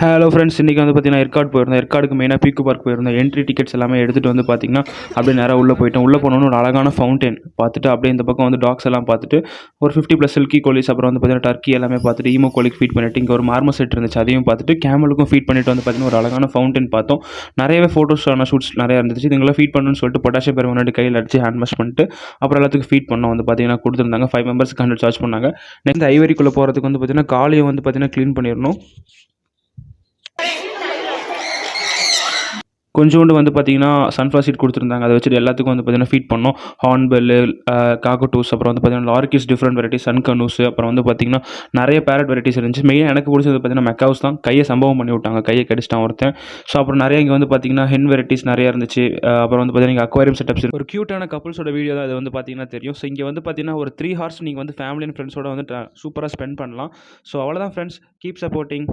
Hello friends, இன்றைக்கி வந்து பார்த்தீங்கன்னா ஏற்காடு போயிருந்தோம். ஏற்காடுக்கு மெயினாக பீக்கு பார்க் போயிருந்தோம். என்ட்ரி டிக்கெட்ஸ் எல்லாமே எடுத்துகிட்டு வந்து பார்த்தீங்கன்னா அப்படியே நேராக உள்ளே போயிட்டோம். உள்ளே போனோன்னு ஒரு அழகான ஃபவுண்டைன் பார்த்துட்டு அப்படியே இந்த பக்கம் வந்து டாக்ஸ் எல்லாம் பார்த்துட்டு ஒரு 50+ சில்கி கோலிஸ், அப்புறம் வந்து பார்த்தீங்கன்னா டர்க்கி எல்லாமே பார்த்துட்டு ஈமோ கோலிக்கு ஃபீட் பண்ணிவிட்டு இங்கே ஒரு மார்மோசெட் இருந்துச்சு, அதையும் பார்த்துட்டு கேமலுக்கும் ஃபீட் பண்ணிட்டு வந்து பார்த்தீங்கன்னா ஒரு அழகான ஃபவுண்டைன் பார்த்தோம். நிறையவே ஃபோட்டோஸான ஷூட்ஸ் நிறையா இருந்துச்சு. இதுங்களாம் ஃபீட் பண்ணணும்னு சொல்லிட்டு பொட்டாசியம் பெர்மனேட் கையில் அடிச்சு ஹேண்ட் வாஷ் பண்ணிட்டு அப்புறம் எல்லாத்துக்கும் ஃபீட் பண்ணோம். வந்து பார்த்தீங்கன்னா கொடுத்துருந்தாங்க. 5 மெம்பர்ஸ்க்கு 100 சார்ஜ் பண்ணாங்க. நெக்ஸ்ட் ஐவரிக்குள்ளே போகிறதுக்கு வந்து பார்த்தீங்கன்னா காலையை வந்து பார்த்தீங்கன்னா க்ளீன் பண்ணிடணும். கொஞ்சோண்டு வந்து பார்த்தீங்கன்னா சன்ஃப்ளவர் சீட் கொடுத்துருந்தாங்க. அதை வச்சுட்டு எல்லாத்துக்கும் வந்து பார்த்தீங்கன்னா ஃபீட் பண்ணோம். ஹார்ன்பெல்லு, காக்கட்டூஸ், அப்புறம் வந்து பார்த்தீங்கன்னா லார்க்கிஸ், டிஃப்ரெண்ட் வெரைட்டிஸ், சன்கனூஸ், அப்புறம் வந்து பார்த்தீங்கன்னா நிறைய பேரட் வெரைட்டிஸ் இருந்துச்சு. மெயினாக எனக்கு பிடிச்சது பார்த்தீங்கன்னா மெக்காவுஸ் தான். கையை சம்பவம் பண்ணி விட்டாங்க, கையை கடிச்சிட்டான் ஒருத்தன். ஸோ அப்புறம் நிறைய இங்கே வந்து பார்த்தீங்கன்னா ஹென் வெரைட்டிஸ் நிறைய இருந்துச்சு. அப்புறம் வந்து பார்த்தீங்கன்னா அக்வாரியம் செட்டப்ஸ் ஒரு க்யூட்டான கப்புள்ஸோட வீடியோ தான் இது வந்து பார்த்தீங்கன்னா தெரியும். ஸோ இங்கே வந்து பார்த்தீங்கன்னா ஒரு 3 ஹார்ஸ் நீங்கள் வந்து ஃபேமிலி அண்ட் ஃப்ரெண்ட்ஸோட வந்து சூப்பராக ஸ்பெண்ட் பண்ணலாம். ஸோ அவ்வளோதான் ஃப்ரெண்ட்ஸ், கீப் சப்போர்ட்டிங்.